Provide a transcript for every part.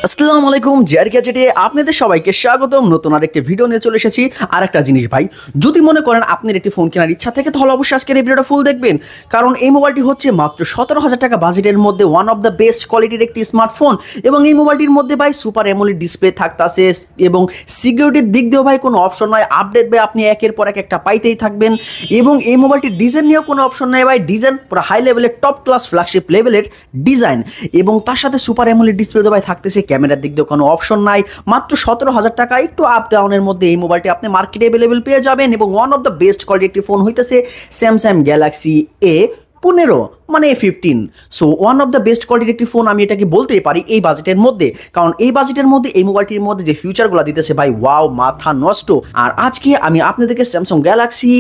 আসসালামু আলাইকুম, জেআর গ্যাজেটে আপনাদের সবাইকে স্বাগতম। নতুন আরেকটি ভিডিও নিয়ে চলে এসেছি। আর একটা জিনিস ভাই, যদি মনে করেন আপনার একটি ফোন কেনার ইচ্ছা থাকে তাহলে অবশ্যই আজকের এই ভিডিওটা ফুল দেখবেন, কারণ এই মোবাইলটি হচ্ছে মাত্র 17,000 টাকা বাজেটের মধ্যে ওয়ান অফ দ্য বেস্ট কোয়ালিটির একটি স্মার্টফোন। এবং এই মোবাইলটির মধ্যে ভাই সুপার অ্যামোলেড ডিসপ্লে থাকতেছে এবং সিকিউরিটির দিক দিয়েও ভাই কোনো অপশন নয়, আপডেট ভাই আপনি একের পর এক একটা পাইতেই থাকবেন। এবং এই মোবাইলটির ডিজাইন নিয়েও কোনো অপশন নেই ভাই, ডিজাইন পুরো হাই লেভেলের টপ ক্লাস ফ্ল্যাগশিপ লেভেলের ডিজাইন। এবং তার সাথে সুপার অ্যামোলেড ডিসপ্লে তো ভাই থাকতেছে, ক্যামেরার দিক দিয়ে কোনো অপশন নাই। মাত্র 17,000 টাকা একটু আপ ডাউনের মধ্যে এই মোবাইলটি আপনি মার্কেটে অ্যাভেলেবেল পেয়ে যাবেন। এবং one of the best quality একটি ফোন হইতেছে স্যামসাং গ্যালাক্সি A15 মানে A15। So one of the best কোয়ালিটির একটি ফোন আমি এটাকে বলতেই পারি এই বাজেটের মধ্যে, কারণ এই বাজেটের মধ্যে এই মোবাইলটির মধ্যে যে ফিউচারগুলো দিতেছে ভাই ওয়াও, মাথা নষ্ট। আর আজকে আমি আপনাদেরকে স্যামসাং গ্যালাক্সি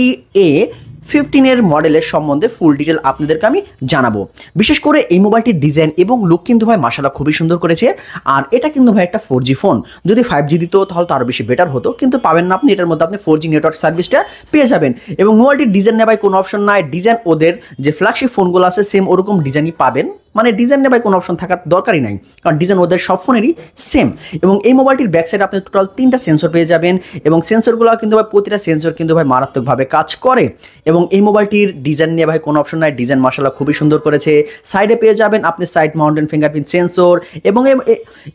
A15 এর মডেলের সম্বন্ধে ফুল ডিটেল আপনাদেরকে আমি জানাবো। বিশেষ করে এই মোবাইলটির ডিজাইন এবং লুক কিন্তু ভাই মাশাআল্লাহ খুবই সুন্দর করেছে। আর এটা কিন্তু ভাই একটা 4G ফোন, যদি 5G দিত তাহলে তো আরও বেশি বেটার হতো, কিন্তু পাবেন না আপনি। এটার মধ্যে আপনি 4G নেটওয়ার্ক সার্ভিসটা পেয়ে যাবেন। এবং মোবাইলটির ডিজাইন নেই ভাই কোনো অপশন নাই, ডিজাইন ওদের যে ফ্ল্যাগশিপ ফোনগুলো আছে সেম ওরকম ডিজাইনই পাবেন, মানে ডিজাইন নেই ভাই কোনো অপশন থাকার দরকারই নাই, কারণ ডিজাইন ওদের সব ফোনেরই সেম। এবং এই মোবাইলটির ব্যাক সাইডে আপনি টোটাল 3টা সেন্সর পেয়ে যাবেন, এবং সেন্সরগুলো কিন্তু ভাই প্রতিটা সেন্সর কিন্তু ভাই মারাত্মকভাবে কাজ করে। এবং এই মোবাইলটির ডিজাইন নিয়ে ভাই কোনো অপশন নাই, ডিজাইন মাশাআল্লাহ খুবই সুন্দর করেছে। সাইডে পেয়ে যাবেন আপনি সাইড মাউন্টেন ফিঙ্গারপ্রিন্ট সেন্সর,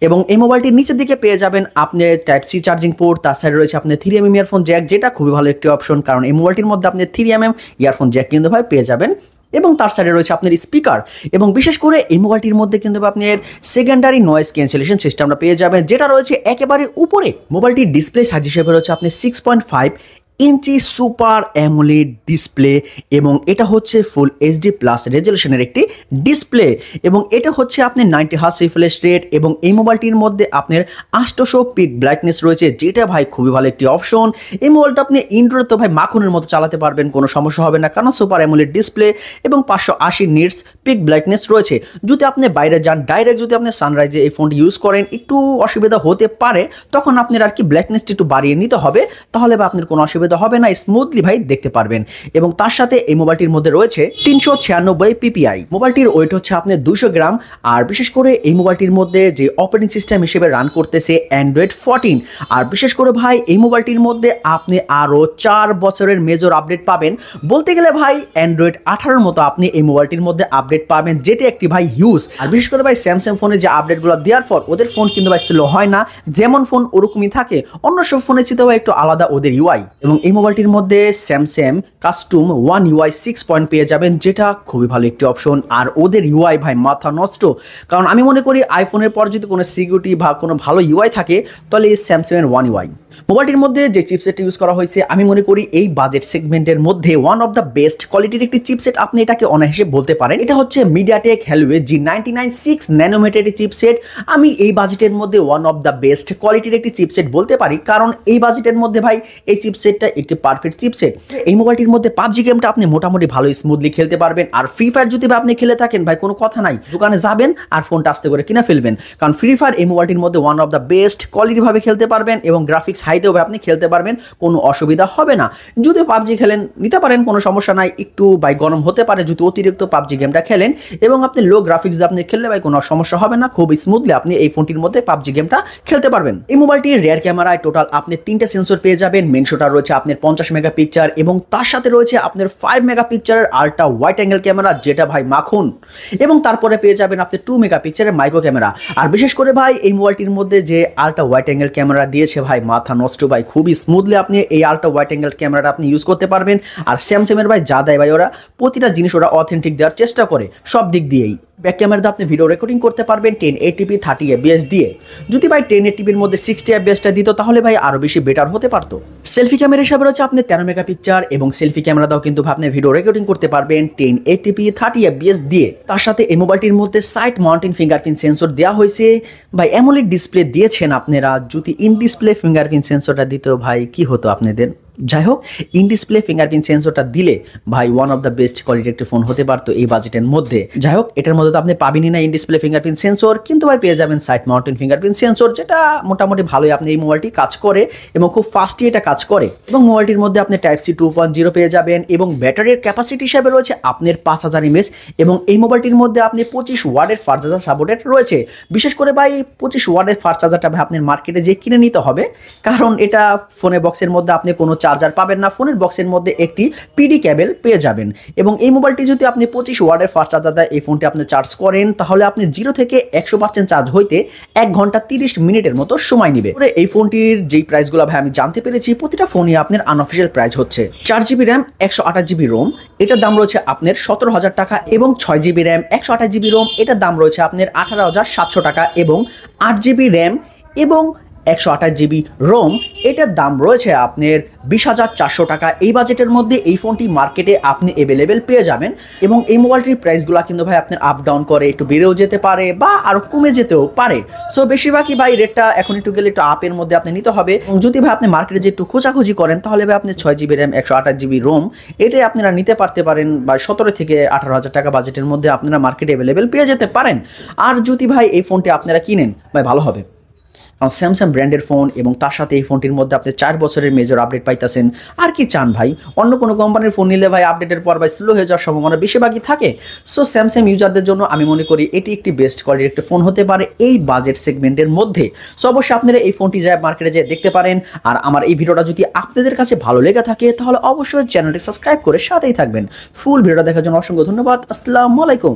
এবং এই মোবাইলটির নিচের দিকে পেয়ে যাবেন আপনি টাইপ সি চার্জিং পোর্ট। তার সাইডে রয়েছে আপনি 3mm ইয়ারফোন জ্যাক, যেটা খুবই ভালো একটি অপশন, কারণ এই মোবাইলটির মধ্যে আপনি 3mm ইয়ারফোন জ্যাক কিন্তু ভাই পেয়ে যাবেন। এবং তার সাইডে রয়েছে আপনার স্পিকার। এবং বিশেষ করে এই মোবাইলটির মধ্যে কিন্তু আপনার সেকেন্ডারি নয়েজ ক্যান্সেলেশন সিস্টেমটা পেয়ে যাবেন, যেটা রয়েছে একেবারে উপরে। মোবাইলটির ডিসপ্লে সাইজ হিসেবে রয়েছে আপনি 6.5 ইঞ্চি সুপার অ্যামোলেড ডিসপ্লে, এবং এটা হচ্ছে ফুল এইচডি প্লাস রেজলিউশনের একটি ডিসপ্লে। এবং এটা হচ্ছে আপনি 90 হার্টজ রিফ্রেশ রেট। এবং এই মোবাইলটির মধ্যে আপনার 800 পিক ব্রাইটনেস রয়েছে, যেটা ভাই খুবই ভালো একটি অপশন। এই মোবাইলটা আপনি ইনডোরে তো ভাই মাখনের মতো চালাতে পারবেন, কোনো সমস্যা হবে না, কারণ সুপার অ্যামোলেড ডিসপ্লে এবং 580 নিটস পিক ব্রাইটনেস রয়েছে। যদি আপনি বাইরে যান ডাইরেক্ট, যদি আপনি সানরাইজে এই ফোনটি ইউজ করেন একটু অসুবিধা হতে পারে, তখন আপনার আর কি ব্রাইটনেসটি একটু বাড়িয়ে নিতে হবে, তাহলে বা আপনার কোনো অসুবিধা হবে না, স্মুথলি ভাই দেখতে পারবেন। এবং তার সাথে এই মোবাইলটির মধ্যে রয়েছে 396 PPI। মোবাইলটির ওয়েট হচ্ছে আপনার 200 গ্রাম। আর বিশেষ করে এই মোবাইলটির মধ্যে যে অপারেটিং সিস্টেম হিসেবে রান করতেছে অ্যান্ড্রয়েড 14। আর বিশেষ করে ভাই এই মোবাইলটির মধ্যে আপনি আরও 4 বছরের মেজর আপডেট পাবেন। বলতে গেলে ভাই অ্যান্ড্রয়েড 18 মতো আপনি এই মোবাইলটির মধ্যে আপডেট পাবেন, যেটি একটি ভাই হিউজ। আর বিশেষ করে ভাই স্যামসাং ফোনে যে আপডেটগুলো দেওয়ার পর ওদের ফোন কিন্তু ভাই স্লো হয় না, যেমন ফোন ওরকমই থাকে। অন্য সব ফোনের চেয়ে ভাই একটু আলাদা ওদের ইউআই। এবং এই মোবাইলটির মধ্যে Samsung custom one UI 6 point পেয়ে যাবেন, যেটা খুবই ভালো একটি অপশন। আর ওদের ইউআই ভাই মাথা নষ্ট, কারণ আমি মনে করি আইফোনের পর যদি কোনো সিকিউরিটি বা কোনো ভালো ইউআই থাকে তাহলে এই স্যামসাংয়ের ওয়ান ইউআই। মোবাইলটির মধ্যে যে চিপসেটটা ইউজ করা হয়েছে আমি মনে করি এই বাজেট সেগমেন্টের মধ্যে ওয়ান অফ দ্য বেস্ট কোয়ালিটির একটি চিপসেট, আপনি এটাকে অনায়াসে বলতে পারেন। এটা হচ্ছে MediaTek Helio G99 6 nanometre chipset. আমি এই বাজেটের মধ্যে ওয়ান অফ দ্য বেস্ট কোয়ালিটির একটি চিপসেট বলতে পারি, কারণ এই বাজেটের মধ্যে ভাই এই চিপসেটটা একটি পারফেক্ট চিপসেট। এই মোবাইলটির মধ্যে পাবজি গেমটা আপনি মোটামুটি ভালো স্মুথলি খেলতে পারবেন। আর ফ্রি ফায়ার যদি আপনি খেলে থাকেন ভাই কোনো কথা নাই, দোকানে যাবেন আর ফোনটা আস্তে করে কিনে ফেলবেন, কারণ ফ্রি ফায়ার এই মোবাইলটির মধ্যে one of the best quality ভাবে খেলতে পারবেন। এবং গ্রাফিক্স হাইতেও আপনি খেলতে পারবেন, কোনো অসুবিধা হবে না। যদি পাবজি খেলেন নিতে পারেন, কোনো সমস্যা নাই, একটু ভাই গরম হতে পারে যদি অতিরিক্ত পাবজি গেমটা খেলেন। এবং আপনি লো গ্রাফিক্স দিয়ে আপনি খেললে ভাই কোনো সমস্যা হবে না, খুব স্মুথলি আপনি এই ফোনটির মধ্যে পাবজি গেমটা খেলতে পারবেন। এই মোবাইলটির রিয়ার ক্যামেরায় টোটাল আপনি 3টা সেন্সর পেয়ে যাবেন। মেন শোটা রয়েছে আপনার 50 মেগাপিক্সেল, এবং তার সাথে রয়েছে আপনার 5 মেগাপিক্সেলের আল্ট্রা ওয়াইড অ্যাঙ্গেল ক্যামেরা, যেটা ভাই মাখন। এবং তারপরে পেয়ে যাবেন আপনি 2 মেগাপিক্সেলের মাইক্রো ক্যামেরা। আর বিশেষ করে ভাই এই মোবাইলটির মধ্যে যে আল্ট্রা ওয়াইড অ্যাঙ্গেল ক্যামেরা দিয়েছে ভাই মাথা নষ্ট ভাই, খুবই স্মুথলি আপনি এই আল্ট্রা ওয়াইড অ্যাঙ্গেল ক্যামেরাটা আপনি ইউজ করতে পারবেন। আর স্যামসাংয়ের ভাই যা দেয় ভাই ওরা প্রতিটা জিনিস ওরা অথেন্টিক দেওয়ার চেষ্টা করে সব দিক দিয়েই। ব্যাক ক্যামেরাতে আপনি ভিডিও রেকর্ডিং করতে পারবেন 1080p 30 fps দিয়ে। যদি ভাই 1080pর মধ্যে 60 fpsটা দিত তাহলে ভাই আরও বেশি বেটার হতে পারতো। সেলফি ক্যামেরা হিসাবে রয়েছে আপনি 13 মেগাপিক্সেল, এবং সেলফি ক্যামেরাটাও কিন্তু আপনি ভিডিও রেকর্ডিং করতে পারবেন 1080p 30 fps দিয়ে। তার সাথে এই মোবাইলটির মধ্যে সাইড মাউন্টিং ফিঙ্গারপ্রিন্ট সেন্সর দেওয়া হয়েছে। ভাই অ্যামোলেড ডিসপ্লে দিয়েছেন আপনারা, যদি ইন ডিসপ্লে ফিঙ্গারপ্রিন্ট সেন্সরটা দিত ভাই কি হতো আপনাদের। যাই হোক, ইন ডিসপ্লে ফিঙ্গারপ্রিন্ট সেন্সরটা দিলে ভাই one of the best quality একটা ফোন হতে পারতো এই বাজেটের মধ্যে। যাই হোক, এটার মধ্যে তো আপনি পাবেনই না ইন ডিসপ্লে ফিঙ্গারপ্রিন্ট সেন্সর, কিন্তু ভাই পেয়ে যাবেন সাইড মাউন্টেন ফিঙ্গারপ্রিন্ট সেন্সর, যেটা মোটামুটি ভালোই আপনি এই মোবাইলটি কাজ করে এবং খুব ফাস্টই এটা কাজ করে। এবং মোবাইলটির মধ্যে আপনি Type-C 2.0 পেয়ে যাবেন এবং ব্যাটারির ক্যাপাসিটি হিসাবে রয়েছে আপনার 5000 mAh এবং এই মোবাইলটির মধ্যে আপনি 25 ওয়াটের ফাস্ট চার্জার সাপোর্টেড রয়েছে। বিশেষ করে ভাই 25 ওয়াটের ফাস্ট চার্জারটা ভাই আপনার মার্কেটে যে কিনে নিতে হবে, কারণ এটা ফোনের বক্সের মধ্যে আপনি কোনো চার্জার পাবেন না, ফোনের বক্সের মধ্যে একটি পিডি কেবল পেয়ে যাবেন। এবং এই মোবাইলটি যদি আপনি 25 ওয়াটের ফাস্ট চার্জার দিয়ে এই ফোনটি আপনি চার্জ করেন, তাহলে আপনি 0 থেকে 100% চার্জ হইতে 1 ঘন্টা 30 মিনিটের মতো সময় নেবে। এই ফোনটির যেই প্রাইসগুলো ভাই আমি জানতে পেরেছি, প্রতিটা ফোনই আপনার আনঅফিসিয়াল প্রাইস হচ্ছে 4GB র্যাম 128GB রোম, এটার দাম রয়েছে আপনার 17,000 টাকা, এবং 6GB র্যাম 128GB রোম, এটার দাম রয়েছে আপনার 18,700 টাকা, এবং 8GB র্যাম এবং 128GB রোম, এটার দাম রয়েছে আপনার 20,400 টাকা। এই বাজেটের মধ্যে এই ফোনটি মার্কেটে আপনি অ্যাভেলেবেল পেয়ে যাবেন। এবং এই মোবাইলটির প্রাইসগুলো কিন্তু ভাই আপনার আপ ডাউন করে, একটু বেড়েও যেতে পারে বা আরও কমে যেতেও পারে। সো বেশিরভাগই ভাই রেটটা এখন একটু গেলে একটু আপের মধ্যে আপনি নিতে হবে। এবং যদি ভাই আপনি মার্কেটে যে একটু খোঁজাখুঁজি করেন, তাহলে ভাই আপনি 6GB র্যাম 128GB রোম এটাই আপনারা নিতে পারতে পারেন, বা 17 থেকে 18,000 টাকা বাজেটের মধ্যে আপনারা মার্কেটে অ্যাভেলেবেল পেয়ে যেতে পারেন। আর যদি ভাই এই ফোনটি আপনারা কিনেন ভাই ভালো হবে, কারণ স্যামসাং ব্র্যান্ডের ফোন এবং তার সাথে এই ফোনটির মধ্যে আপনি 4 বছরের মেজর আপডেট পাইতেছেন। আর কি চান ভাই? অন্য কোনো কোম্পানির ফোন নিলে ভাই আপডেটের পর ভাই স্লো হয়ে যাওয়ার সম্ভাবনা বেশিরভাগই থাকে। সো স্যামসাং ইউজারদের জন্য আমি মনে করি এটি একটি বেস্ট কোয়ালিটির একটা ফোন হতে পারে এই বাজেট সেগমেন্টের মধ্যে। সো অবশ্যই আপনারা এই ফোনটি যায় মার্কেটে যেয়ে দেখতে পারেন। আর আমার এই ভিডিওটা যদি আপনাদের কাছে ভালো লেগে থাকে, তাহলে অবশ্যই চ্যানেলটি সাবস্ক্রাইব করে সাথেই থাকবেন। ফুল ভিডিওটা দেখার জন্য অসংখ্য ধন্যবাদ। আসসালামু আলাইকুম।